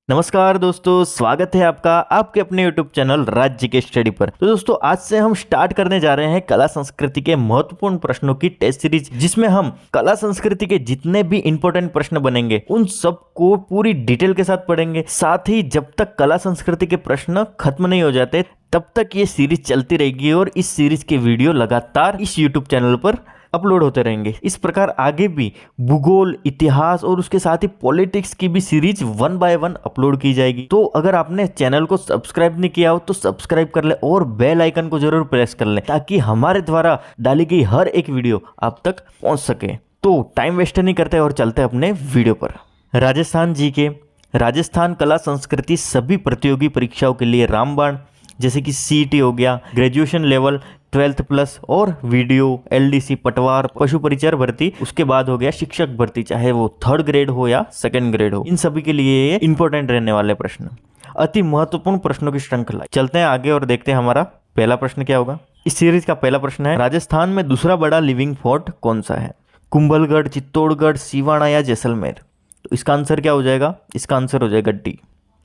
नमस्कार दोस्तों, स्वागत है आपका आपके अपने YouTube चैनल राज्य के स्टडी पर। तो दोस्तों, आज से हम स्टार्ट करने जा रहे हैं कला संस्कृति के महत्वपूर्ण प्रश्नों की टेस्ट सीरीज, जिसमें हम कला संस्कृति के जितने भी इंपॉर्टेंट प्रश्न बनेंगे उन सब को पूरी डिटेल के साथ पढ़ेंगे। साथ ही जब तक कला संस्कृति के प्रश्न खत्म नहीं हो जाते तब तक ये सीरीज चलती रहेगी और इस सीरीज के वीडियो लगातार इस YouTube चैनल पर अपलोड होते रहेंगे। इस प्रकार आगे भी भूगोल, इतिहास और उसके साथ ही पॉलिटिक्स की भी सीरीज 1 बाय 1 अपलोड की जाएगी। तो अगर आपने चैनल को सब्सक्राइब नहीं किया हो तो सब्सक्राइब कर ले और बेल आइकन को जरूर प्रेस कर ले, ताकि हमारे द्वारा डाली गई हर एक वीडियो आप तक पहुंच सके। तो टाइम वेस्ट नहीं करते और चलते अपने वीडियो पर। राजस्थान जी के राजस्थान कला संस्कृति सभी प्रतियोगी परीक्षाओं के लिए रामबाण, जैसे कि CET हो गया, ग्रेजुएशन लेवल 12th प्लस और वीडियो, LDC, पटवार, पशु परिचर भर्ती, उसके बाद हो गया शिक्षक भर्ती, चाहे वो 3rd ग्रेड हो या 2nd ग्रेड हो, इन सभी के लिए ये इंपॉर्टेंट रहने वाले प्रश्न, अति महत्वपूर्ण प्रश्नों की श्रृंखला। चलते हैं आगे और देखते हैं हमारा पहला प्रश्न क्या होगा। इस सीरीज का पहला प्रश्न है, राजस्थान में दूसरा बड़ा लिविंग फोर्ट कौन सा है? कुंभलगढ़, चित्तौड़गढ़, सिवाना या जैसलमेर? तो इसका आंसर क्या हो जाएगा? इसका आंसर हो जाएगा डी।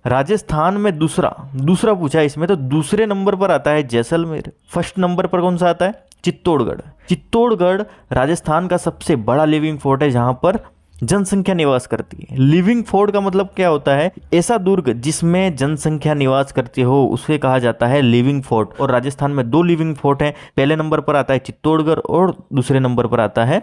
राजस्थान में दूसरा पूछा है इसमें, तो दूसरे नंबर पर आता है जैसलमेर। फर्स्ट नंबर पर कौन सा आता है? चित्तौड़गढ़। चित्तौड़गढ़ राजस्थान का सबसे बड़ा लिविंग फोर्ट है जहां पर जनसंख्या निवास करती है। लिविंग फोर्ट का मतलब क्या होता है? ऐसा दुर्ग जिसमें जनसंख्या निवास करती हो उसे कहा जाता है लिविंग फोर्ट। और राजस्थान में 2 लिविंग फोर्ट हैं। पहले नंबर पर आता है चित्तौड़गढ़ और दूसरे नंबर पर आता है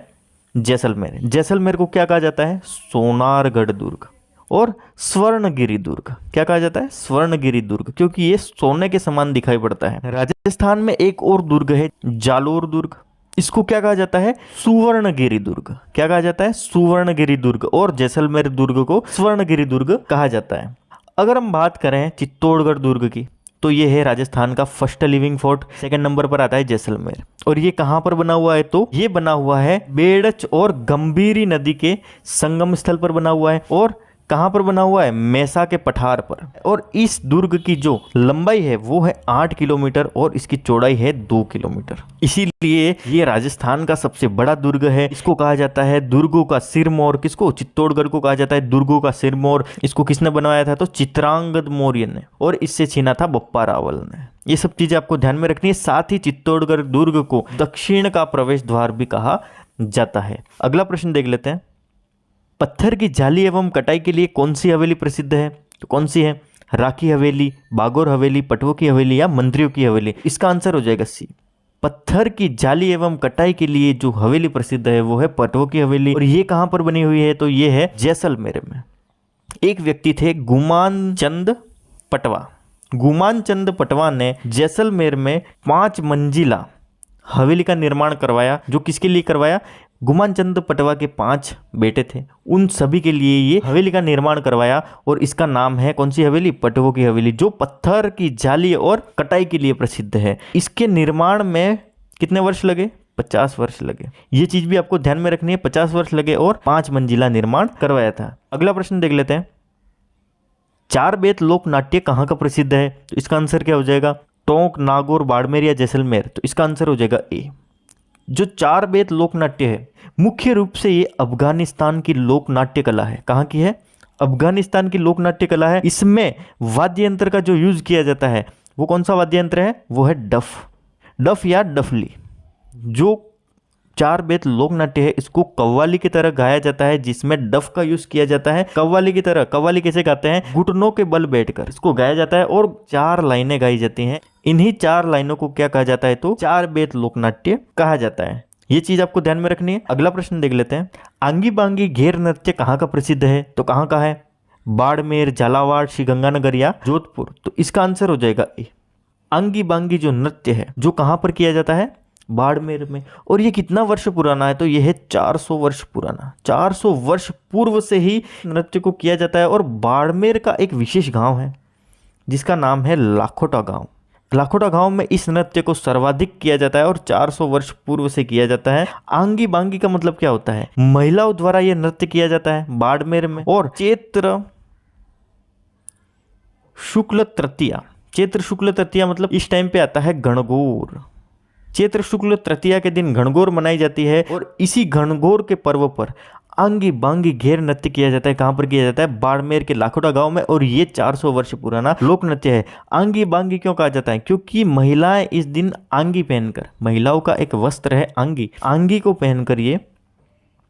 जैसलमेर। जैसलमेर को क्या कहा जाता है? सोनारगढ़ दुर्ग और स्वर्णगिरी दुर्ग। क्या कहा जाता है? स्वर्णगिरी दुर्ग, क्योंकि ये सोने के समान दिखाई पड़ता है। राजस्थान में एक और दुर्ग है, जालोर दुर्ग। इसको क्या कहा जाता है? सुवर्णगिरी दुर्ग। क्या कहा जाता है? सुवर्णगिरी दुर्ग। और जैसलमेर दुर्ग को स्वर्णगिरी दुर्ग कहा जाता है। अगर हम बात करें चित्तौड़गढ़ दुर्ग की, तो ये है राजस्थान का first living fort. 2nd number पर आता है जैसलमेर। और ये कहां पर बना हुआ है? तो ये बना हुआ है बेड़च और गंभीरी नदी के संगम स्थल पर बना हुआ है। और कहां पर बना हुआ है? मैसा के पठार पर। और इस दुर्ग की जो लंबाई है वो है 8 किलोमीटर और इसकी चौड़ाई है 2 किलोमीटर। इसीलिए ये राजस्थान का सबसे बड़ा दुर्ग है। इसको कहा जाता है दुर्गों का सिरमौर। किसको? चित्तौड़गढ़ को कहा जाता है दुर्गों का सिरमौर। इसको किसने बनवाया था? तो चित्रांगद मौर्य ने, और इससे छीना था बप्पा रावल ने। ये सब चीजें आपको ध्यान में रखनी है। साथ ही चित्तौड़गढ़ दुर्ग को दक्षिण का प्रवेश द्वार भी कहा जाता है। अगला प्रश्न देख लेते हैं। पत्थर की जाली एवं कटाई के लिए कौन सी हवेली प्रसिद्ध है? तो कौन सी है? राखी हवेली, बागोर हवेली, पटवों की हवेली या मंत्रियों की हवेली? इसका आंसर हो जाएगा सी। पत्थर की जाली एवं कटाई के लिए जो हवेली प्रसिद्ध है वो है पटवों की हवेली। और ये कहां पर बनी हुई है? तो ये है जैसलमेर में। एक व्यक्ति थे गुमान चंद पटवा। गुमान चंद पटवा ने जैसलमेर में 5 मंजिला हवेली का निर्माण करवाया। जो किसके लिए करवाया? गुमान चंद पटवा के 5 बेटे थे, उन सभी के लिए ये हवेली का निर्माण करवाया। और इसका नाम है कौन सी हवेली? पटवों की हवेली, जो पत्थर की जाली और कटाई के लिए प्रसिद्ध है। इसके निर्माण में कितने वर्ष लगे? 50 वर्ष लगे। ये चीज भी आपको ध्यान में रखनी है, 50 वर्ष लगे और 5 मंजिला निर्माण करवाया था। अगला प्रश्न देख लेते हैं। 4 बेत लोक नाट्य कहाँ का प्रसिद्ध है? तो इसका आंसर क्या हो जाएगा? टोंक, नागौर, बाड़मेर या जैसलमेर? तो इसका आंसर हो जाएगा ए। जो 4 बेत लोक नाट्य है मुख्य रूप से ये अफगानिस्तान की लोक नाट्य कला है। कहाँ की है? अफगानिस्तान की लोक नाट्य कला है। इसमें वाद्य यंत्र का जो यूज किया जाता है वो कौन सा वाद्य यंत्र है? वो है डफ या डफली। जो 4 बेत लोक नाट्य है इसको कव्वाली की तरह गाया जाता है, जिसमें डफ का यूज किया जाता है कव्वाली की तरह। कव्वाली कैसे गाते हैं? घुटनों के बल बैठकर इसको गाया जाता है और 4 लाइनें गाई जाती हैं। इन्हीं 4 लाइनों को क्या कहा जाता है? तो 4 बेत लोक नाट्य कहा जाता है। ये चीज आपको ध्यान में रखनी है। अगला प्रश्न देख लेते हैं। आंगी बांगी घेर नृत्य कहाँ का प्रसिद्ध है? तो कहाँ का है? बाड़मेर, झालावाड़, श्रीगंगानगर या जोधपुर? तो इसका आंसर हो जाएगा ए। आंगी बांगी जो नृत्य है जो कहाँ पर किया जाता है? बाड़मेर में। और ये कितना वर्ष पुराना है? तो ये है 400 वर्ष पुराना। 400 वर्ष पूर्व से ही नृत्य को किया जाता है। और बाड़मेर का एक विशेष गांव है जिसका नाम है लाखोटा गांव। लाखोटा गांव में इस नृत्य को सर्वाधिक किया जाता है और 400 वर्ष पूर्व से किया जाता है। आंगी बांगी का मतलब क्या होता है? महिलाओं द्वारा यह नृत्य किया जाता है बाड़मेर में। और चैत्र शुक्ल तृतीया मतलब इस टाइम पे आता है गणगौर। चैत्र शुक्ल तृतीया के दिन घनघोर मनाई जाती है और इसी घनघोर के पर्व पर आंगी बांगी घेर नृत्य किया जाता है। कहाँ पर किया जाता है? बाड़मेर के लाखोटा गांव में, और ये 400 वर्ष पुराना लोक नृत्य है। आंगी बांगी क्यों कहा जाता है? क्योंकि महिलाएं इस दिन आंगी पहनकर, महिलाओं का एक वस्त्र है आंगी, आंगी को पहनकर ये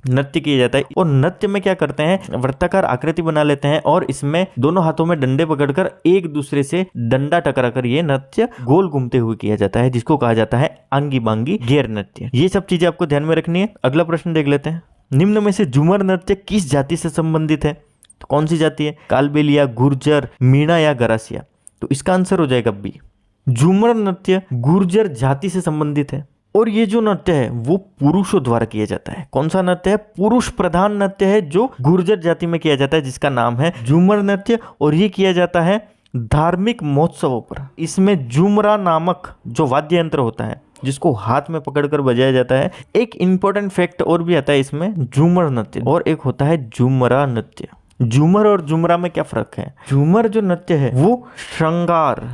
नृत्य किया जाता है। और नृत्य में क्या करते हैं? वृत्ताकार आकृति बना लेते हैं और इसमें दोनों हाथों में डंडे पकड़कर एक दूसरे से डंडा टकराकर ये नृत्य गोल घूमते हुए किया जाता है, जिसको कहा जाता है आंगी बांगी घेर नृत्य। ये सब चीजें आपको ध्यान में रखनी है। अगला प्रश्न देख लेते हैं। निम्न में से झूमर नृत्य किस जाति से संबंधित है? तो कौन सी जाति है? कालबेलिया, गुर्जर, मीणा या गरासिया? तो इसका आंसर हो जाएगा बी। झूमर नृत्य गुर्जर जाति से संबंधित है और ये जो नृत्य है वो पुरुषों द्वारा किया जाता है। कौन सा नृत्य है? पुरुष प्रधान नृत्य है जो गुर्जर जाति में किया जाता है, जिसका नाम है झूमर नृत्य, और ये किया जाता है धार्मिक महोत्सवों पर। इसमें झूमरा नामक जो वाद्य यंत्र होता है जिसको हाथ में पकड़कर बजाया जाता है। एक इंपॉर्टेंट फैक्ट और भी आता है इसमें, झूमर नृत्य और एक होता है झूमरा नृत्य। झूमर और झूमरा में क्या फर्क है? झूमर जो नृत्य है वो श्रृंगार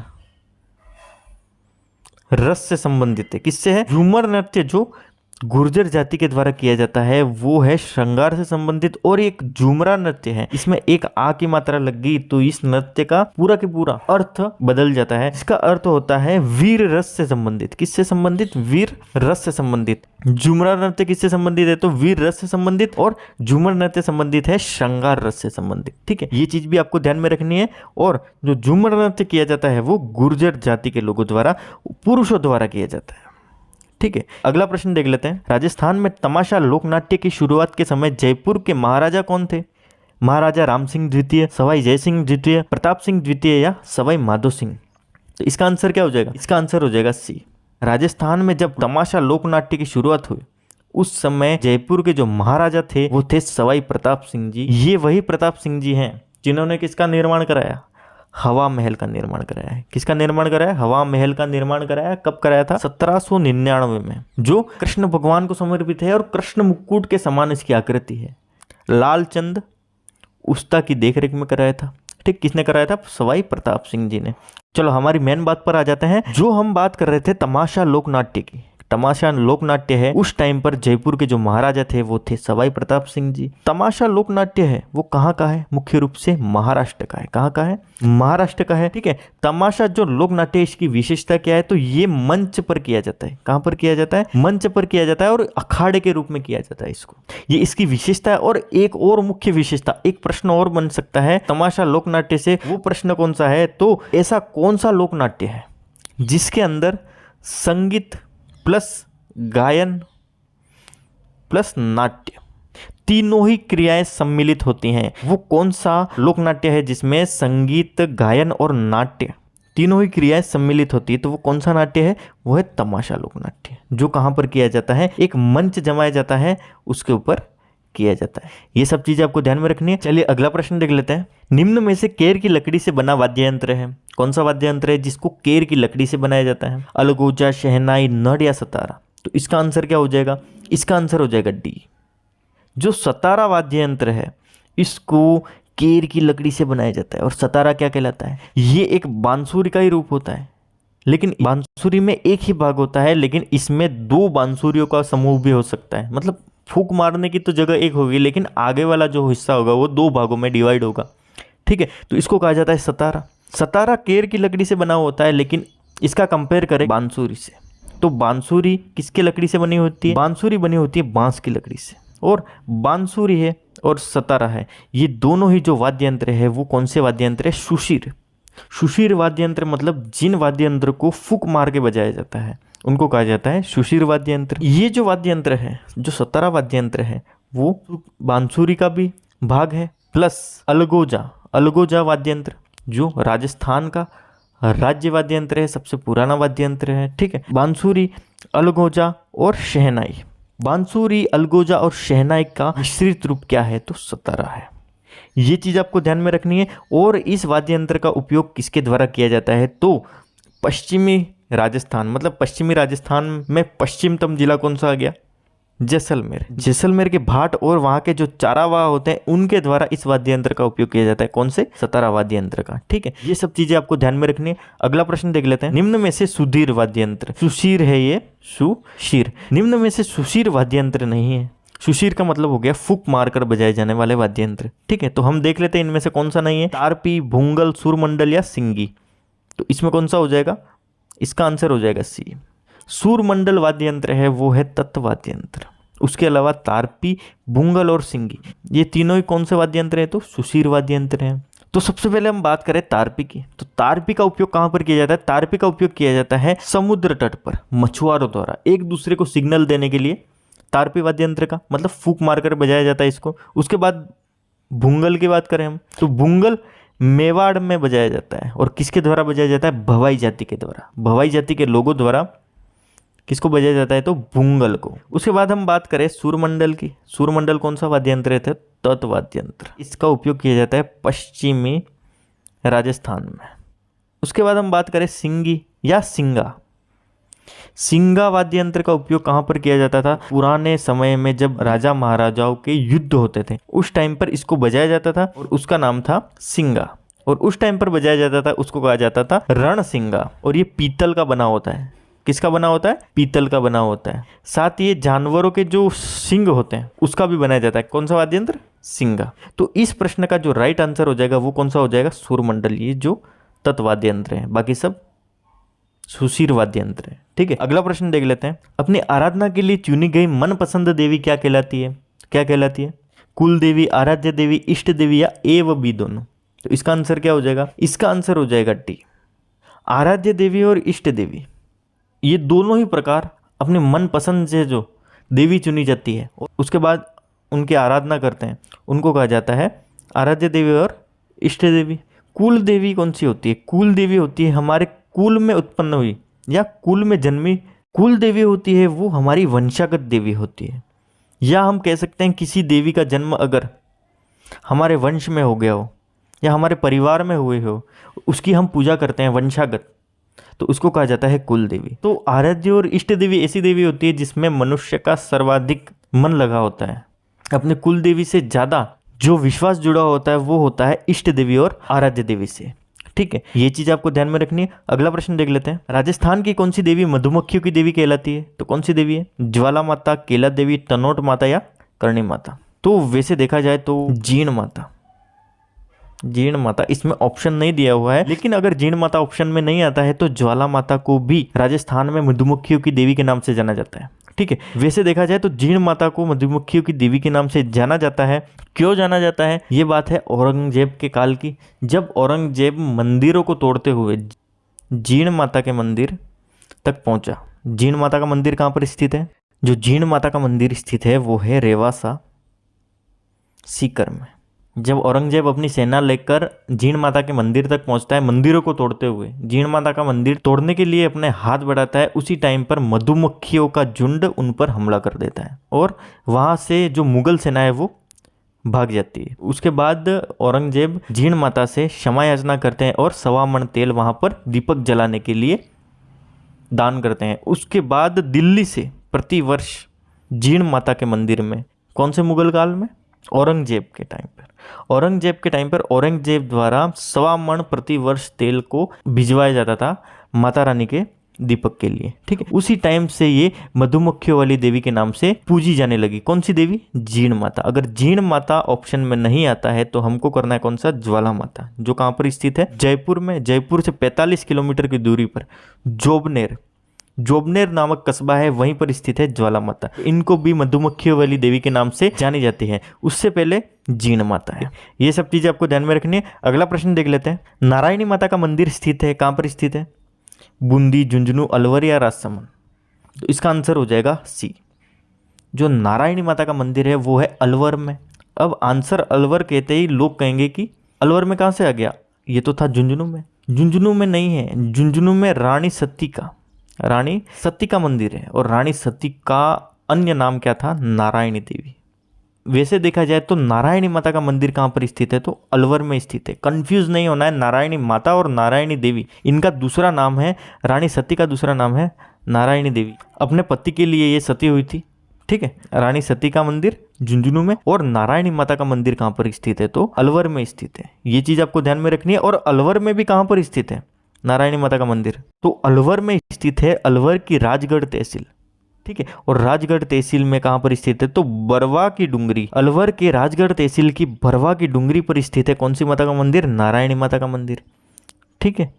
रस से संबंधित है। किससे है? झूमर नृत्य जो गुर्जर जाति के द्वारा किया जाता है वो है श्रृंगार से संबंधित, और एक झूमरा नृत्य है इसमें एक आ की मात्रा लग गई तो इस नृत्य का पूरा के पूरा अर्थ बदल जाता है। इसका अर्थ होता है वीर रस से संबंधित। किससे संबंधित? वीर रस से संबंधित। झूमरा नृत्य किससे संबंधित है? तो वीर रस से संबंधित, और झूमर नृत्य संबंधित है श्रृंगार रस से संबंधित। ठीक है, ये चीज भी आपको ध्यान में रखनी है। और जो झूमर नृत्य किया जाता है वो गुर्जर जाति के लोगों द्वारा, पुरुषों द्वारा किया जाता है। ठीक है, अगला प्रश्न देख लेते हैं। राजस्थान में तमाशा लोकनाट्य की शुरुआत के समय जयपुर के महाराजा कौन थे? महाराजा राम सिंह द्वितीय, सवाई जय सिंह द्वितीय, प्रताप सिंह द्वितीय या सवाई माधो सिंह? तो इसका आंसर क्या हो जाएगा? इसका आंसर हो जाएगा सी। राजस्थान में जब तमाशा लोकनाट्य की शुरुआत हुई उस समय जयपुर के जो महाराजा थे वो थे सवाई प्रताप सिंह जी। ये वही प्रताप सिंह जी हैं जिन्होंने किसका निर्माण कराया? हवा महल का निर्माण कराया है। किसका निर्माण कराया? हवा महल का निर्माण कराया। कब कराया था? 1799 में, जो कृष्ण भगवान को समर्पित है और कृष्ण मुकुट के समान इसकी आकृति है। लालचंद उस्ता की देखरेख में कराया था। ठीक, किसने कराया था? सवाई प्रताप सिंह जी ने। चलो हमारी मेन बात पर आ जाते हैं। जो हम बात कर रहे थे तमाशा लोकनाट्य की, तमाशा लोकनाट्य है उस टाइम पर जयपुर के जो महाराजा थे वो थे सवाई प्रताप सिंह जी। तमाशा लोकनाट्य है वो कहाँ का है? मुख्य रूप से महाराष्ट्र का है। कहाँ का है? महाराष्ट्र का है। ठीक है, तमाशा जो लोकनाट्य इसकी विशेषता क्या है? तो ये मंच पर किया जाता है। कहाँ पर किया जाता है? मंच पर किया जाता है और अखाड़े के रूप में किया जाता है इसको। ये इसकी विशेषता है। और एक और मुख्य विशेषता, एक प्रश्न और बन सकता है तमाशा लोकनाट्य से, वो प्रश्न कौन सा है? तो ऐसा कौन सा लोकनाट्य है जिसके अंदर संगीत प्लस गायन प्लस नाट्य तीनों ही क्रियाएं सम्मिलित होती हैं? वो कौन सा लोकनाट्य है जिसमें संगीत, गायन और नाट्य तीनों ही क्रियाएं सम्मिलित होती है? तो वो कौन सा नाट्य है? वो है तमाशा लोकनाट्य, जो कहाँ पर किया जाता है? एक मंच जमाया जाता है, उसके ऊपर किया जाता है। ये सब चीजें आपको ध्यान में रखनी है। चलिए अगला प्रश्न देख लेते हैं। निम्न में से केर की लकड़ी से बना वाद्य यंत्र है। कौन सा वाद्य यंत्र है जिसको केर की लकड़ी से बनाया जाता है? अलगोजा, शहनाई, नड या सतारा? तो इसका आंसर क्या हो जाएगा? इसका आंसर हो जाएगा डी। जो सतारा वाद्य यंत्र है इसको केर की लकड़ी से बनाया जाता है। और सतारा क्या कहलाता है? ये एक बांसुरी का ही रूप होता है, लेकिन बांसुरी में एक ही भाग होता है, लेकिन इसमें दो बांसुरियों का समूह भी हो सकता है। मतलब फूंक मारने की तो जगह एक होगी, लेकिन आगे वाला जो हिस्सा होगा वो दो भागों में डिवाइड होगा। ठीक है, तो इसको कहा जाता है सतारा। सतारा केर की लकड़ी से बना होता है, लेकिन इसका कंपेयर करें बांसुरी से, तो बांसुरी किसकी लकड़ी से बनी होती है? बांसुरी बनी होती है बांस की लकड़ी से। और बांसुरी है और सतारा है, ये दोनों ही जो वाद्य यंत्र है वो कौन से वाद्य यंत्र है? सुशीर। सुशीर वाद्य यंत्र मतलब जिन वाद्य यंत्र को फूंक मार के बजाया जाता है उनको कहा जाता है सुशीर वाद्य यंत्र। ये जो वाद्य यंत्र है, जो सतारा वाद्य यंत्र है, वो बांसुरी का भी भाग है, प्लस अलगोजा वाद्य यंत्र जो राजस्थान का राज्य वाद्य यंत्र है, सबसे पुराना वाद्य यंत्र है। ठीक है, बांसुरी, अलगोजा और शहनाई। बांसुरी, अलगोजा और शहनाई का मिश्रित रूप क्या है? तो सतारा है। ये चीज आपको ध्यान में रखनी है। और इस वाद्य यंत्र का उपयोग किसके द्वारा किया जाता है? तो पश्चिमी राजस्थान, मतलब पश्चिमी राजस्थान में पश्चिमतम जिला कौन सा आ गया? जैसलमेर। जैसलमेर के भाट और वहाँ के जो चारावाह होते हैं उनके द्वारा इस वाद्य यंत्र का उपयोग किया जाता है। कौन से? सतारा वाद्य यंत्र का। ठीक है, ये सब चीजें आपको ध्यान में रखनी है। अगला प्रश्न देख लेते हैं। निम्न में से सुधीर वाद्य यंत्र, सुशीर है ये, सुशीर, निम्न में से सुशीर वाद्य यंत्र नहीं है। सुशीर का मतलब हो गया फूक मारकर बजाए जाने वाले वाद्य यंत्र। ठीक है, तो हम देख लेते हैं इनमें से कौन सा नहीं है, तारपी, भूंगल, सूरमंडल या सिंगी। तो इसमें कौन सा हो जाएगा, इसका आंसर हो जाएगा सी। सूरमंडल वाद्य यंत्र है वो है तत्व वाद्य यंत्र। उसके अलावा तारपी, भूंगल और सिंगी, ये तीनों ही कौन से वाद्य यंत्र है, तो सुशीर वाद्य यंत्र है। तो सबसे पहले हम बात करें तारपी की, तो तारपी का उपयोग कहां पर किया जाता है, तारपी का उपयोग किया जाता है समुद्र तट पर मछुआरों द्वारा एक दूसरे को सिग्नल देने के लिए। तारपी वाद्य यंत्र का मतलब फूक मारकर बजाया जाता है इसको। उसके बाद भूंगल की बात करें हम, तो भूंगल मेवाड़ में बजाया जाता है और किसके द्वारा बजाया जाता है, भवाई जाति के द्वारा, भवाई जाति के लोगों द्वारा किसको बजाया जाता है, तो भूंगल को। उसके बाद हम बात करें सूरमंडल की, सूरमंडल कौन सा वाद्य यंत्र है, तत्व वाद्य यंत्र। इसका उपयोग किया जाता है पश्चिमी राजस्थान में। उसके बाद हम बात करें सिंगी या सिंगा, सिंगा वाद्य यंत्र का उपयोग कहां पर किया जाता था, पुराने समय में जब राजा महाराजाओं के युद्ध होते थे उस टाइम पर इसको बजाया जाता था और उसका नाम था सिंगा। और उस टाइम पर बजाया जाता था उसको कहा जाता था रणसिंगा। और ये पीतल का बना होता है, किसका बना होता है, पीतल का बना होता है। साथ ही ये जानवरों के जो सिंग होते हैं उसका भी बनाया जाता है, कौन सा वाद्य यंत्र, सिंगा। तो इस प्रश्न का जो राइट आंसर हो जाएगा वो कौन सा हो जाएगा, सूरमंडल, ये जो तत्वाद्य यंत्र है, बाकी सब सुशीर वाद्य यंत्र है। ठीक है, अगला प्रश्न देख लेते हैं। अपनी आराधना के लिए चुनी गई मनपसंद देवी क्या कहलाती है, क्या कहलाती है, कुल देवी, आराध्य देवी, इष्ट देवी या ए व बी दोनों। तो इसका आंसर क्या हो जाएगा, इसका आंसर हो जाएगा डी, आराध्य देवी और इष्ट देवी, ये दोनों ही प्रकार अपने मनपसंद से जो देवी चुनी जाती है और उसके बाद उनकी आराधना करते हैं उनको कहा जाता है आराध्य देवी और इष्ट देवी। कुल देवी कौन सी होती है, कुल देवी होती है हमारे कुल में उत्पन्न हुई या कुल में जन्मी। कुल देवी होती है वो हमारी वंशागत देवी होती है, या हम कह सकते हैं किसी देवी का जन्म अगर हमारे वंश में हो गया हो या हमारे परिवार में हुए हो, उसकी हम पूजा करते हैं वंशागत, तो उसको कहा जाता है कुल देवी। तो आराध्य और इष्ट देवी ऐसी देवी होती है जिसमें मनुष्य का सर्वाधिक मन लगा होता है। अपने कुल देवी से ज़्यादा जो विश्वास जुड़ा होता है वो होता है इष्ट देवी और आराध्य देवी से। ठीक है, ये चीज आपको ध्यान में रखनी है। अगला प्रश्न देख लेते हैं। राजस्थान की कौन सी देवी मधुमक्खियों की देवी कहलाती है, तो कौन सी देवी है, ज्वाला माता, केला देवी, तनोट माता या करणी माता। तो वैसे देखा जाए तो जीण माता, जीण माता इसमें ऑप्शन नहीं दिया हुआ है, लेकिन अगर जीण माता ऑप्शन में नहीं आता है तो ज्वाला माता को भी राजस्थान में मधुमक्खियों की देवी के नाम से जाना जाता है। ठीक है, वैसे देखा जाए तो जीण माता को मधुमक्खियों की देवी के नाम से जाना जाता है। क्यों जाना जाता है, ये बात है औरंगजेब के काल की, जब औरंगजेब मंदिरों को तोड़ते हुए जीण माता के मंदिर तक पहुंचा। जीण माता का मंदिर कहाँ पर स्थित है, जो जीण माता का मंदिर स्थित है वो है रेवासा सीकर में। जब औरंगजेब अपनी सेना लेकर जीण माता के मंदिर तक पहुंचता है, मंदिरों को तोड़ते हुए जीण माता का मंदिर तोड़ने के लिए अपने हाथ बढ़ाता है, उसी टाइम पर मधुमक्खियों का झुंड उन पर हमला कर देता है और वहां से जो मुगल सेना है वो भाग जाती है। उसके बाद औरंगजेब जीण माता से क्षमा याचना करते हैं और 1.25 मन तेल वहां पर दीपक जलाने के लिए दान करते हैं। उसके बाद दिल्ली से प्रतिवर्ष जीण माता के मंदिर में, कौन से मुगल काल में, औरंगजेब के टाइम पर, औरंगजेब के टाइम पर औरंगजेब द्वारा 1.25 मन प्रति वर्ष तेल को भिजवाया जाता था माता रानी के दीपक के लिए। ठीक है, उसी टाइम से ये मधुमक्खियों वाली देवी के नाम से पूजी जाने लगी। कौन सी देवी, जीण माता। अगर जीण माता ऑप्शन में नहीं आता है तो हमको करना है कौन सा, ज्वाला माता, जो कहाँ पर स्थित है, जयपुर में। जयपुर से 45 किलोमीटर की दूरी पर जोबनेर, जोबनेर नामक कस्बा है, वहीं पर स्थित है ज्वाला माता। इनको भी मधुमक्खियों वाली देवी के नाम से जानी जाती है, उससे पहले जीण माता है। ये सब चीजें आपको ध्यान में रखनी है। अगला प्रश्न देख लेते हैं। नारायणी माता का मंदिर स्थित है, कहाँ पर स्थित है, बूंदी, झुंझुनू, अलवर या राजसमंद। तो इसका आंसर हो जाएगा सी, जो नारायणी माता का मंदिर है वो है अलवर में। अब आंसर अलवर कहते ही लोग कहेंगे कि अलवर में कहाँ से आ गया, ये तो था झुंझुनू में। झुंझुनू में नहीं है, झुंझुनू में रानी सती का मंदिर है और रानी सती का अन्य नाम क्या था, नारायणी देवी। वैसे देखा जाए तो नारायणी माता का मंदिर कहाँ पर स्थित है, तो अलवर में स्थित है। कंफ्यूज नहीं होना है, नारायणी माता और नारायणी देवी इनका दूसरा नाम है, रानी सती का दूसरा नाम है नारायणी देवी। अपने पति के लिए ये सती हुई थी। ठीक है, रानी सती का मंदिर झुंझुनू में और नारायणी माता का मंदिर कहाँ पर स्थित है, तो अलवर में स्थित है। ये चीज आपको ध्यान में रखनी है। और अलवर में भी कहाँ पर स्थित है नारायणी माता का मंदिर, तो अलवर में स्थित है, अलवर की राजगढ़ तहसील। ठीक है। और राजगढ़ तहसील में कहाँ पर स्थित है? तो बरवा की डूंगरी, अलवर के राजगढ़ तहसील की बरवा की डूंगरी पर स्थित है कौन सी माता का मंदिर? नारायणी माता का मंदिर। ठीक है,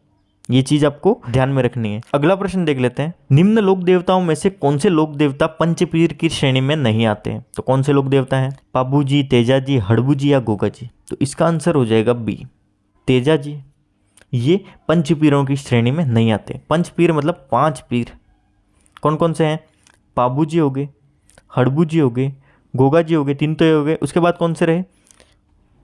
ये चीज आपको ध्यान में रखनी है। अगला प्रश्न देख लेते हैं, निम्न लोक देवताओं में से कौन से लोक देवता पंचपीर की श्रेणी में नहीं आते हैं? तो कौन से लोक देवता हैं? पाबू जी, तेजा जी, हड़बू जी या गोगा जी? तो इसका आंसर हो जाएगा बी, तेजा जी। ये पंचपीरों की श्रेणी में नहीं आते। पंचपीर मतलब 5 पीर। कौन कौन से हैं? पाबू जी हो गए, हड़बू जी हो गए, गोगा जी हो गए, 3 तो ये हो गए। उसके बाद कौन से रहे?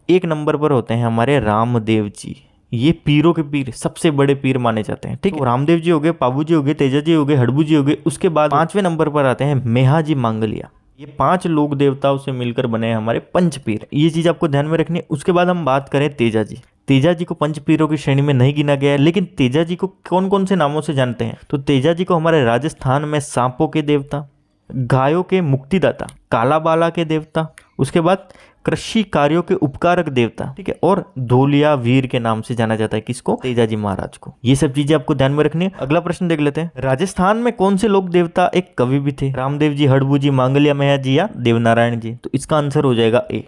1 नंबर पर होते हैं हमारे रामदेव जी। ये पीरों के पीर, सबसे बड़े पीर माने जाते हैं। ठीक है, तो रामदेव जी हो गए, पाबू जी हो गए, तेजा जी हो गए, हड़बू जी हो गए। उसके बाद 5वें नंबर पर आते हैं मेहा जी मांगलिया। ये 5 लोक देवताओं से मिलकर बने हैं हमारे पंचपीर। ये चीज आपको ध्यान में रखनी है। उसके बाद हम बात करें तेजा जी। तेजा जी को पंचपीरों की श्रेणी में नहीं गिना गया है, लेकिन तेजा जी को कौन कौन से नामों से जानते हैं? तो तेजा जी को हमारे राजस्थान में सांपों के देवता, गायों के मुक्तिदाता, कालाबाला के देवता, उसके बाद कृषि कार्यों के उपकारक देवता, ठीक है, और धोलिया वीर के नाम से जाना जाता है। किसको? तेजा जी महाराज को। ये सब चीजें आपको ध्यान में रखनी है। अगला प्रश्न देख लेते हैं, राजस्थान में कौन से लोक देवता एक कवि भी थे? रामदेव जी, हड़बू जी, मांगलिया मेहा जी या देवनारायण जी? तो इसका आंसर हो जाएगा ए,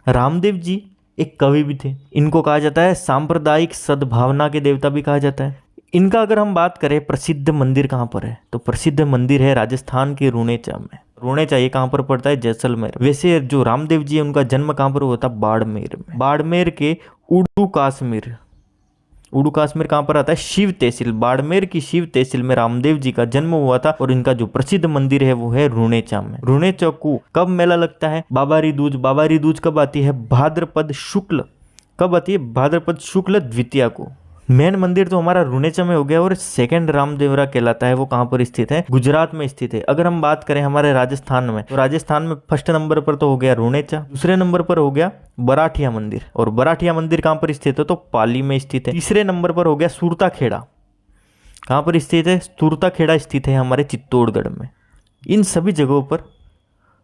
रामदेव जी एक कवि भी थे। इनको कहा जाता है सांप्रदायिक सद्भावना के देवता भी कहा जाता है। इनका अगर हम बात करें प्रसिद्ध मंदिर कहाँ पर है, तो प्रसिद्ध मंदिर है राजस्थान के रूणेचा में। रूणेचा ये कहाँ पर पड़ता है? जैसलमेर। वैसे जो रामदेव जी है उनका जन्म कहाँ पर हुआ था? बाड़मेर में। बाड़मेर के उड़ू काश्मीर, उड़ू काश्मीर कहाँ पर आता है? शिव तहसील। बाड़मेर की शिव तहसील में रामदेव जी का जन्म हुआ था और इनका जो प्रसिद्ध मंदिर है वो है रूणेचा में। रूणेचा को कब मेला लगता है? बाबारी दूज। बाबारी दूज कब आती है? भाद्रपद शुक्ल। कब आती है? भाद्रपद शुक्ल द्वितीया को। मेन मंदिर तो हमारा रूणेचा में हो गया। और सेकंड रामदेवरा कहलाता है, वो कहाँ पर स्थित है? गुजरात में स्थित है। अगर हम बात करें हमारे राजस्थान में, तो राजस्थान में फर्स्ट नंबर पर तो हो गया रूणेचा, दूसरे नंबर पर हो गया बराठिया मंदिर। और बराठिया मंदिर कहाँ पर स्थित है? तो पाली में स्थित है। तीसरे नंबर पर हो गया सुरता खेड़ा। कहाँ पर स्थित है? सुरता खेड़ा स्थित है हमारे चित्तौड़गढ़ में। इन सभी जगहों पर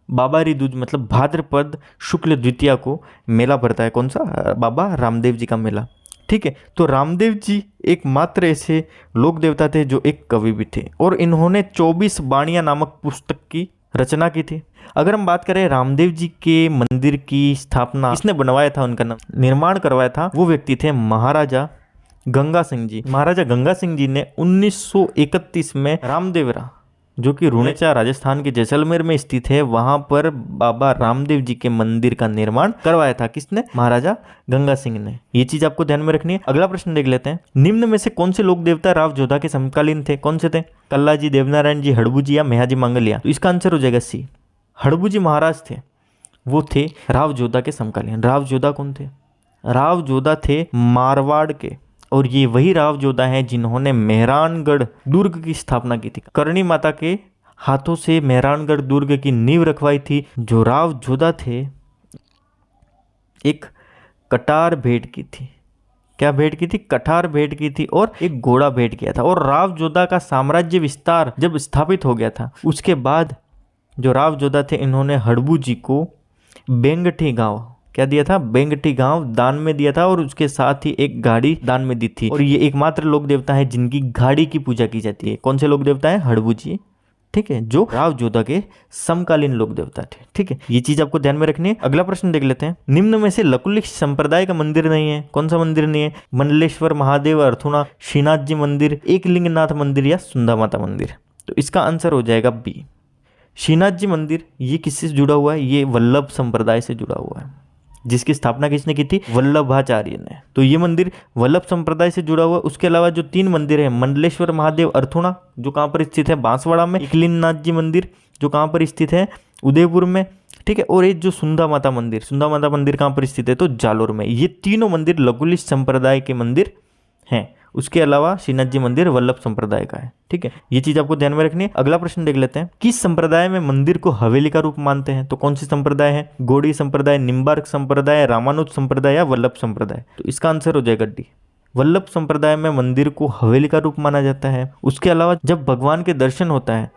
बाबारी दूज मतलब भाद्रपद शुक्ल द्वितीया को मेला भरता है। कौन सा? बाबा रामदेव जी का मेला। ठीक है, तो रामदेव जी एकमात्र ऐसे लोक देवता थे जो एक कवि भी थे और इन्होंने 24 बाणियां नामक पुस्तक की रचना की थी। अगर हम बात करें रामदेव जी के मंदिर की स्थापना किसने बनवाया था, उनका नाम निर्माण करवाया था, वो व्यक्ति थे महाराजा गंगा सिंह जी। महाराजा गंगा सिंह जी ने 1931 में रामदेवरा, जो कि रूणेचा राजस्थान के जैसलमेर में स्थित है, वहां पर बाबा रामदेव जी के मंदिर का निर्माण करवाया था। किसने? महाराजा गंगा सिंह ने। ये चीज आपको ध्यान में रखनी है। अगला प्रश्न देख लेते हैं, निम्न में से कौन से लोक देवता राव जोधा के समकालीन थे? कौन से थे? कल्ला जी, देवनारायण जी, हड़बू जी या मेहा जी मांगलिया? तो इसका आंसर हो जाएगा सी, हड़बू जी महाराज थे, वो थे राव जोधा के समकालीन। राव जोधा कौन थे? राव जोधा थे मारवाड़ के, और ये वही राव जोधा हैं जिन्होंने मेहरानगढ़ दुर्ग की स्थापना की थी। करणी माता के हाथों से मेहरानगढ़ दुर्ग की नींव रखवाई थी। जो राव जोधा थे, एक कटार भेंट की थी। क्या भेंट की थी? कठार भेंट की थी और एक घोड़ा भेंट किया था। और राव जोधा का साम्राज्य विस्तार जब स्थापित हो गया था, उसके बाद जो राव जोधा थे, इन्होंने हड़बू जी को बेंगठी गांव, क्या दिया था? बेंगठी गांव दान में दिया था और उसके साथ ही एक गाड़ी दान में दी थी। और ये एकमात्र लोक देवता है जिनकी गाड़ी की पूजा की जाती है। कौन से लोक देवता है? हड़बू जी, ठीक है, जो राव जोधा के समकालीन लोक देवता थे। ठीक है, ये चीज आपको ध्यान में रखनी है। अगला प्रश्न देख लेते हैं, निम्न में से लकुलिक संप्रदाय का मंदिर नहीं है। कौन सा मंदिर नहीं है? मंडलेश्वर महादेव, अर्थुणा, श्रीनाथ जी मंदिर, एकलिंगनाथ मंदिर या सुंदा माता मंदिर? तो इसका आंसर हो जाएगा बी, श्रीनाथ जी मंदिर। ये किससे जुड़ा हुआ है? ये वल्लभ संप्रदाय से जुड़ा हुआ है, जिसकी स्थापना किसने की थी? वल्लभाचार्य ने। तो ये मंदिर वल्लभ संप्रदाय से जुड़ा हुआ है। उसके अलावा जो 3 मंदिर है, मंडलेश्वर महादेव, अर्थुणा, जो कहाँ पर स्थित है? बांसवाड़ा में। एकलिंगनाथ जी मंदिर, जो कहाँ पर स्थित है? उदयपुर में। ठीक है, और एक जो सुंदा माता मंदिर, सुंदा माता मंदिर कहाँ पर स्थित है? तो जालोर में। ये तीनों मंदिर लकुलिक संप्रदाय के मंदिर हैं। उसके अलावा श्रीनाथ जी मंदिर वल्लभ संप्रदाय का है। ठीक है, ये चीज आपको ध्यान में रखनी है। अगला प्रश्न देख लेते हैं, किस संप्रदाय में मंदिर को हवेली का रूप मानते हैं? तो कौन सी संप्रदाय है? गौड़ी संप्रदाय, निम्बार्क संप्रदाय, रामानुज संप्रदाय या वल्लभ संप्रदाय? तो इसका आंसर हो जाएगा डी, वल्लभ संप्रदाय में मंदिर को हवेली का रूप माना जाता है। उसके अलावा जब भगवान के दर्शन होता है,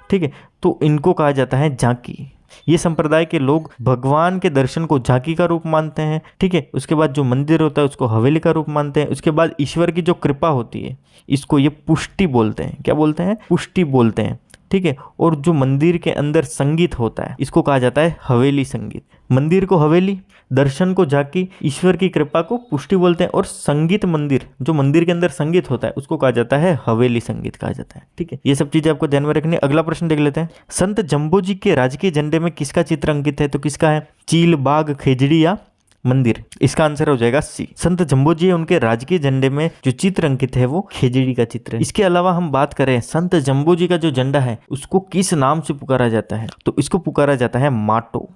ठीक है, तो इनको कहा जाता है झांकी। ये संप्रदाय के लोग भगवान के दर्शन को झांकी का रूप मानते हैं। ठीक है, उसके बाद जो मंदिर होता है उसको हवेली का रूप मानते हैं। उसके बाद ईश्वर की जो कृपा होती है, इसको ये पुष्टि बोलते हैं। क्या बोलते हैं? पुष्टि बोलते हैं। ठीक है। और जो मंदिर के अंदर संगीत होता है इसको कहा जाता है हवेली संगीत। मंदिर को हवेली, दर्शन को झांकी, ईश्वर की कृपा को पुष्टि बोलते हैं। और संगीत मंदिर, जो मंदिर के अंदर संगीत होता है उसको कहा जाता है हवेली संगीत कहा जाता है, ठीक है। ये सब चीजें आपको ध्यान में रखनी है। अगला प्रश्न देख लेते हैं। संत जम्बोजी के राजकीय झंडे में किसका चित्र अंकित है? तो किसका है? चील, बाघ, खेजड़ी या मंदिर? इसका आंसर हो जाएगा सी। संत जम्बोजी है, उनके राजकीय झंडे में जो चित्र अंकित है वो खेजड़ी का चित्र है। इसके अलावा हम बात करें संत जम्बोजी का जो झंडा है उसको किस नाम से पुकारा जाता है? तो इसको पुकारा जाता है माटो।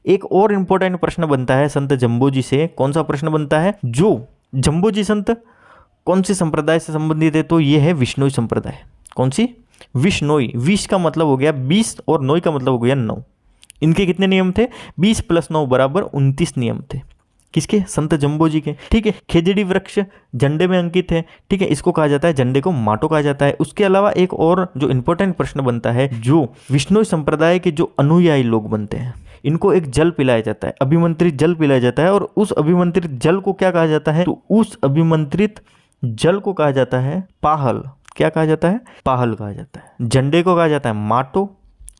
एक और इंपॉर्टेंट प्रश्न बनता है संत जम्बोजी से। कौन सा प्रश्न बनता है? जो जम्बोजी संत कौन से संप्रदाय से संबंधित है? तो ये है विष्णोई संप्रदाय। कौन सी? विष्णोई। विष का मतलब हो गया 20 और नोई का मतलब हो गया 9। इनके कितने नियम थे? 20 + 9 = 29 नियम थे। किसके? संत जम्बोजी के, ठीक है। खेजड़ी वृक्ष झंडे में अंकित है, ठीक है। इसको कहा जाता है, झंडे को माटो कहा जाता है। उसके अलावा एक और जो इंपॉर्टेंट प्रश्न बनता है, जो विष्णु संप्रदाय के जो अनुयायी लोग बनते हैं इनको एक जल पिलाया जाता है, अभिमंत्रित जल पिलाया जाता है। और उस अभिमंत्रित जल को क्या कहा जाता है? तो उस अभिमंत्रित जल को कहा जाता है पाहल। क्या कहा जाता है? पाहल कहा जाता है। झंडे को कहा जाता है माटो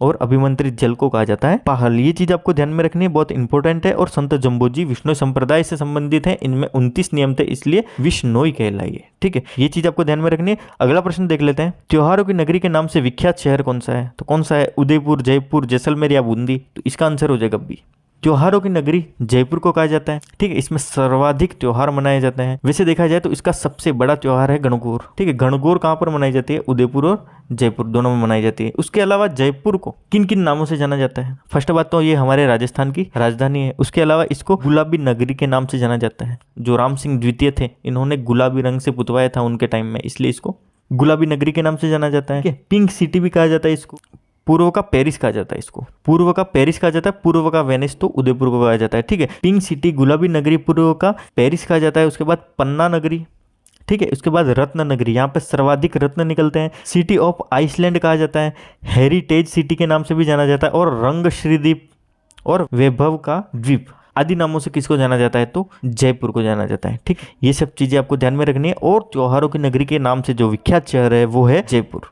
और अभिमंत्रित जल को कहा जाता है पाहल। ये चीज आपको ध्यान में रखनी है, बहुत इंपॉर्टेंट है। और संत जम्बोजी विष्णु संप्रदाय से संबंधित है, इनमें 29 नियम थे, इसलिए विष्णोई कहलाइए, ठीक है। ये चीज आपको ध्यान में रखनी है। अगला प्रश्न देख लेते हैं। त्योहारों की नगरी के नाम से विख्यात शहर कौन सा है? तो कौन सा है? उदयपुर, जयपुर, जैसलमेर या बूंदी? तो इसका आंसर हो जाएगा बी। त्योहारों की नगरी जयपुर को कहा जाता है, ठीक है। इसमें सर्वाधिक त्योहार मनाए जाते हैं। वैसे देखा जाए तो इसका सबसे बड़ा त्योहार है गणगौर, ठीक है। गणगौर कहाँ पर मनाई जाती है? उदयपुर और जयपुर दोनों में मनाई जाती है। उसके अलावा जयपुर को किन किन नामों से जाना जाता है? फर्स्ट बात तो ये हमारे राजस्थान की राजधानी है। उसके अलावा इसको गुलाबी नगरी के नाम से जाना जाता है। जो राम सिंह द्वितीय थे इन्होंने गुलाबी रंग से पुतवाया था उनके टाइम में, इसलिए इसको गुलाबी नगरी के नाम से जाना जाता है। पिंक सिटी भी कहा जाता है इसको। पूर्व का पेरिस कहा जाता है इसको। पूर्व का पेरिस कहा जाता है, पूर्व का वेनिस तो उदयपुर को कहा जाता है, ठीक है। पिंक सिटी, गुलाबी नगरी, पूर्व का पेरिस कहा जाता है। उसके बाद पन्ना नगरी, ठीक है। उसके बाद रत्न नगरी, यहाँ पे सर्वाधिक रत्न निकलते हैं। सिटी ऑफ आइसलैंड कहा जाता है, हेरिटेज सिटी के नाम से भी जाना जाता है। और रंग श्रीद्वीप और वैभव का द्वीप आदि नामों से किसको जाना जाता है? तो जयपुर को जाना जाता है, ठीक। ये सब चीजें आपको ध्यान में रखनी है। और त्योहारों की नगरी के नाम से जो विख्यात शहर है वो है जयपुर,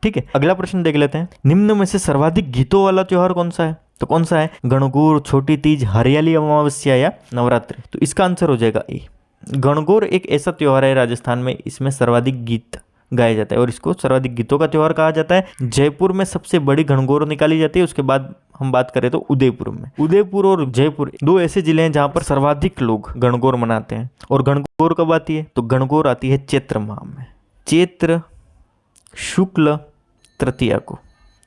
ठीक है। अगला प्रश्न देख लेते हैं। निम्न में से सर्वाधिक गीतों वाला त्योहार कौन सा है? तो कौन सा है? गणगौर, छोटी तीज, हरियाली अमावस्या या नवरात्रि? तो इसका आंसर हो जाएगा ए। गणगौर एक ऐसा त्योहार है राजस्थान में, इसमें सर्वाधिक गीत गाया जाता है और इसको सर्वाधिक गीतों का त्योहार कहा जाता है। जयपुर में सबसे बड़ी गणगौर निकाली जाती है। उसके बाद हम बात करें तो उदयपुर में। उदयपुर और जयपुर दो ऐसे जिले हैं जहां पर सर्वाधिक लोग गणगौर मनाते हैं। और गणगौर कब आती है? तो गणगौर आती है चैत्र माह में। चैत्र शुक्ल तृतीया को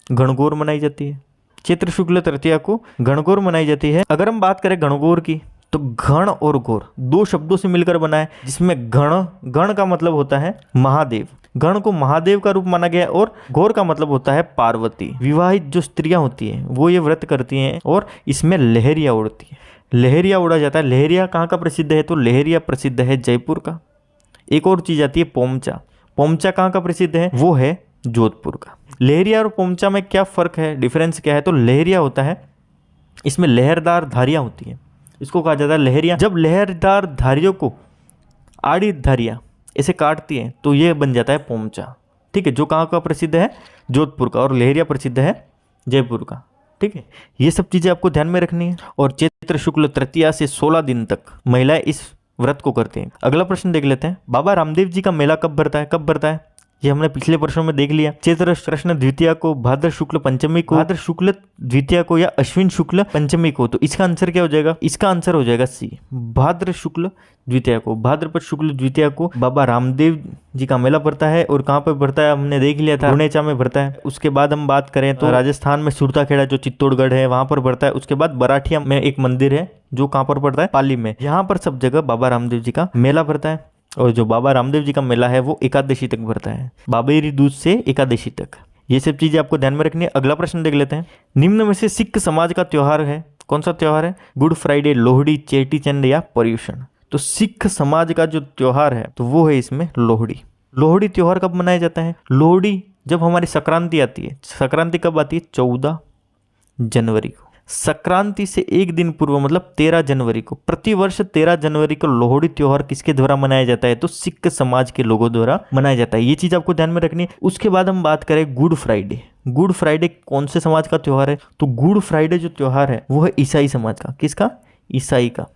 गणगौर मनाई जाती है। चैत्र शुक्ल तृतीया को गणगौर मनाई जाती है। अगर हम बात करें गणगौर की तो घण और गौर दो शब्दों से मिलकर बना है, जिसमें गण का मतलब होता है महादेव। गण को महादेव का रूप माना गया और गौर का मतलब होता है पार्वती। विवाहित जो स्त्रियां होती हैं वो ये व्रत करती हैं और इसमें लहरिया उड़ती है। लहरिया उड़ा जाता है। लहरिया कहाँ का प्रसिद्ध है? तो लहरिया प्रसिद्ध है जयपुर का। एक और चीज आती है पोमचा। पोमचा कहाँ का प्रसिद्ध है? वो है जोधपुर का। लहरिया और पोमचा में क्या फर्क है, डिफरेंस क्या है? तो लहरिया होता है इसमें लहरदार धारियां होती हैं, इसको कहा जाता है लहरिया। जब लहरदार धारियों को आड़ी धारियां ऐसे काटती हैं तो ये बन जाता है पोमचा, ठीक है। जो कहाँ का प्रसिद्ध है? जोधपुर का। और लहरिया प्रसिद्ध है जयपुर का, ठीक है। ये सब चीजें आपको ध्यान में रखनी है। और चैत्र शुक्ल तृतीया से 16 दिन तक महिलाएं इस व्रत को करते हैं। अगला प्रश्न देख लेते हैं। बाबा रामदेव जी का मेला कब भरता है? कब भरता है? ये हमने पिछले प्रश्नों में देख लिया। चैत्र कृष्ण द्वितीया को, भाद्र शुक्ल पंचमी को, भाद्र शुक्ल द्वितीया को या अश्विन शुक्ल पंचमी को। तो इसका आंसर क्या हो जाएगा? इसका आंसर हो जाएगा सी, भाद्र शुक्ल द्वितीया को। भाद्रपद शुक्ल द्वितीया को बाबा रामदेव जी का मेला भरता है। और कहाँ पर भरता है हमने देख लिया था, रुणेचा में भरता है। उसके बाद हम बात करें तो राजस्थान में सुरताखेड़ा जो चित्तौड़गढ़ है वहां पर भरता है। उसके बाद बराठिया में एक मंदिर है जो कहाँ पर पड़ता है? पाली में। यहाँ पर सब जगह बाबा रामदेव जी का मेला भरता है। और जो बाबा रामदेव जी का मेला है वो एकादशी तक भरता है, बाबेरी दूज से एकादशी तक। ये सब चीजें आपको ध्यान में रखनी है। अगला प्रश्न देख लेते हैं। निम्न में से सिख समाज का त्योहार है, कौन सा त्योहार है? गुड फ्राइडे, लोहड़ी, चेटीचंड या पर्युषण? तो सिख समाज का जो त्योहार है तो वो है इसमें लोहड़ी। लोहड़ी त्योहार कब मनाया जाता है? लोहड़ी जब हमारी संक्रांति आती है। संक्रांति कब आती है? 14 जनवरी को। संक्रांति से एक दिन पूर्व मतलब 13 जनवरी को, प्रतिवर्ष 13 जनवरी को लोहड़ी त्योहार किसके द्वारा मनाया जाता है? तो सिख समाज के लोगों द्वारा मनाया जाता है। ये चीज आपको ध्यान में रखनी है। उसके बाद हम बात करें गुड फ्राइडे। गुड फ्राइडे कौन से समाज का त्योहार है? तो गुड फ्राइडे जो त्योहार है वो है ईसाई समाज का। किसका? ईसाई का।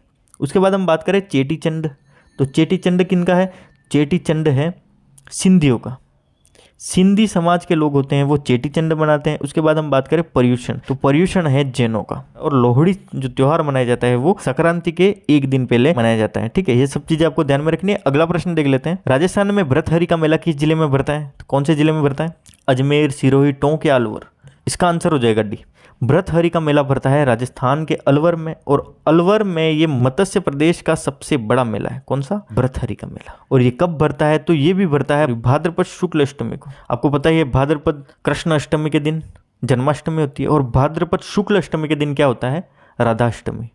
उसके बाद हम बात करें चेटी चंड। तो चेटी चंड किनका है? चेटी चंड है सिंधियों का। सिंधी समाज के लोग होते हैं वो चेटी चंड मनाते हैं। उसके बाद हम बात करें पर्युषण। तो पर्युषण है जैनों का। और लोहड़ी जो त्योहार मनाया जाता है वो संक्रांति के एक दिन पहले मनाया जाता है। ठीक है, ये सब चीजें आपको ध्यान में रखनी है। अगला प्रश्न देख लेते हैं। राजस्थान में भरथहरी का मेला किस जिले में भरता है? तो कौन से जिले में भरता है? अजमेर, सिरोही, टोंक या अलवर? इसका आंसर हो जाएगा डी। भरथहरी का मेला भरता है राजस्थान के अलवर में। और अलवर में ये मत्स्य प्रदेश का सबसे बड़ा मेला है। कौन सा? भरथहरी का मेला। और ये कब भरता है? तो ये भी भरता है भाद्रपद शुक्ल अष्टमी को। आपको पता है ये भाद्रपद कृष्ण अष्टमी के दिन जन्माष्टमी होती है और भाद्रपद शुक्ल अष्टमी के दिन क्या होता है? राधाष्टमी।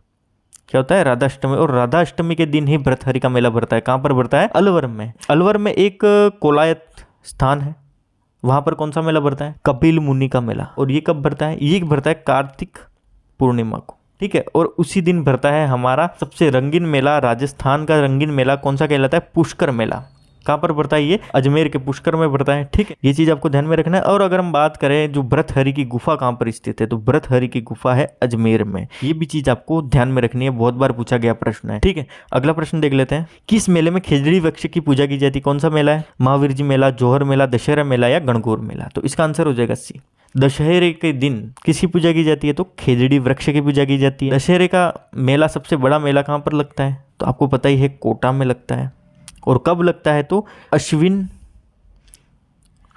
क्या होता है? राधाष्टमी। और राधाष्टमी के दिन ही भरथहरी का मेला भरता है। कहाँ पर भरता है? अलवर में। अलवर में एक कोलायत स्थान है, वहां पर कौन सा मेला भरता है? कपिल मुनि का मेला। और ये कब भरता है? ये भरता है कार्तिक पूर्णिमा को। ठीक है, और उसी दिन भरता है हमारा सबसे रंगीन मेला, राजस्थान का रंगीन मेला कौन सा कहलाता है? पुष्कर मेला। कहाँ पर भरता है? ये अजमेर के पुष्कर में भरता है। ठीक है, ये चीज आपको ध्यान में रखना है। और अगर हम बात करें जो भरथहरी की गुफा कहाँ पर स्थित है, तो भरथहरी की गुफा है अजमेर में। ये भी चीज आपको ध्यान में रखनी है, बहुत बार पूछा गया प्रश्न है। ठीक है, अगला प्रश्न देख लेते हैं। किस मेले में खेजड़ी वृक्ष की पूजा की जाती है? कौन सा मेला है? महावीर जी मेला, जोहर मेला, दशहरा मेला या गणगौर मेला? तो इसका आंसर हो जाएगा सी। दशहरे के दिन किसकी पूजा की जाती है? तो खेजड़ी वृक्ष की पूजा की जाती है। दशहरे का मेला सबसे बड़ा मेला कहाँ पर लगता है? तो आपको पता ही है कोटा में लगता है। और कब लगता है? तो अश्विन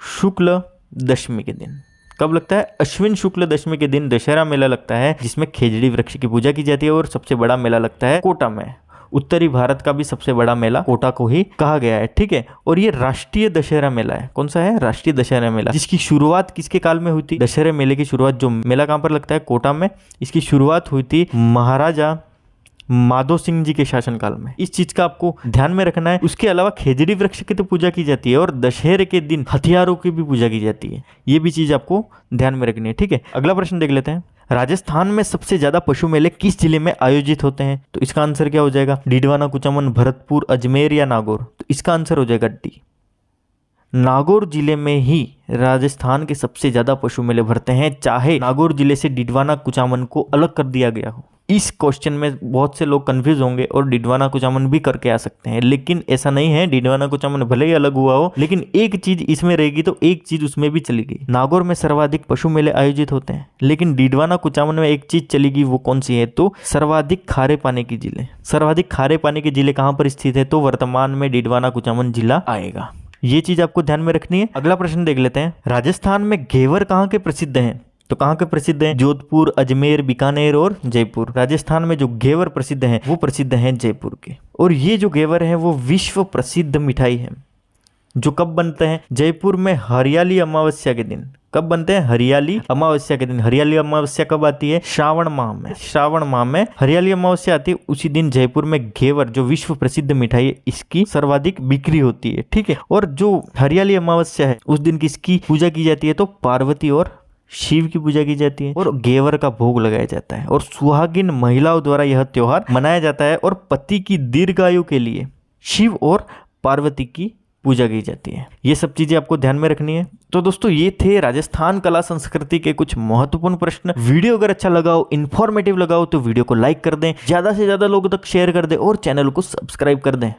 शुक्ल दशमी के दिन। कब लगता है? अश्विन शुक्ल दशमी के दिन दशहरा मेला लगता है जिसमें खेजड़ी वृक्ष की पूजा की जाती है। और सबसे बड़ा मेला लगता है कोटा में। उत्तरी भारत का भी सबसे बड़ा मेला कोटा को ही कहा गया है। ठीक है, और ये राष्ट्रीय दशहरा मेला है। कौन सा है? राष्ट्रीय दशहरा मेला, जिसकी शुरुआत किसके काल में हुई थी? दशहरे मेले की शुरुआत, जो मेला कहाँ पर लगता है? कोटा में। इसकी शुरुआत हुई थी महाराजा माधो सिंह जी के शासनकाल में। इस चीज का आपको ध्यान में रखना है। उसके अलावा खेजड़ी वृक्ष की तो पूजा की जाती है और दशहरे के दिन हथियारों की भी पूजा की जाती है। ये भी चीज आपको ध्यान में रखनी है। ठीक है, अगला प्रश्न देख लेते हैं। राजस्थान में सबसे ज्यादा पशु मेले किस जिले में आयोजित होते हैं? तो इसका आंसर क्या हो जाएगा? डीडवाना, कुचामन, भरतपुर, अजमेर या नागौर? तो इसका आंसर हो जाएगा डी। नागौर जिले में ही राजस्थान के सबसे ज्यादा पशु मेले भरते हैं, चाहे नागौर जिले से डिडवाना कुचामन को अलग कर दिया गया हो। इस क्वेश्चन में बहुत से लोग कंफ्यूज होंगे और डिडवाना कुचामन भी करके आ सकते हैं, लेकिन ऐसा नहीं है। डिडवाना कुचामन भले ही अलग हुआ हो, लेकिन एक चीज इसमें रहेगी तो एक चीज उसमें भी चलेगी। नागौर में सर्वाधिक पशु मेले आयोजित होते हैं, लेकिन डिडवाना कुचामन में एक चीज चलेगी। वो कौन सी है? तो सर्वाधिक खारे पानी के जिले। सर्वाधिक खारे पानी के जिले कहाँ पर स्थित है? तो वर्तमान में डिडवाना कुचामन जिला आएगा। ये चीज आपको ध्यान में रखनी है। अगला प्रश्न देख लेते हैं। राजस्थान में घेवर कहाँ के प्रसिद्ध हैं? तो कहाँ के प्रसिद्ध हैं? जोधपुर, अजमेर, बीकानेर और जयपुर। राजस्थान में जो घेवर प्रसिद्ध हैं वो प्रसिद्ध हैं जयपुर के। और ये जो घेवर है वो विश्व प्रसिद्ध मिठाई है। जो कब बनते हैं? जयपुर में हरियाली अमावस्या के दिन। कब बनते हैं? हरियाली अमावस्या के दिन। हरियाली अमावस्या कब आती है? श्रावण माह में। श्रावण माह में हरियाली अमावस्या आती है। उसी दिन जयपुर में घेवर जो विश्व प्रसिद्ध मिठाई है इसकी सर्वाधिक बिक्री होती है। ठीक है, और जो हरियाली अमावस्या है उस दिन किसकी पूजा की जाती है? तो पार्वती और शिव की पूजा की जाती है और घेवर का भोग लगाया जाता है। और सुहागिन महिलाओं द्वारा यह त्योहार मनाया जाता है और पति की दीर्घायु के लिए शिव और पार्वती की पूजा की जाती है। ये सब चीजें आपको ध्यान में रखनी है। तो दोस्तों ये थे राजस्थान कला संस्कृति के कुछ महत्वपूर्ण प्रश्न। वीडियो अगर अच्छा लगा हो, इन्फॉर्मेटिव लगा हो तो वीडियो को लाइक कर दें, ज्यादा से ज्यादा लोगों तक शेयर कर दें और चैनल को सब्सक्राइब कर दें।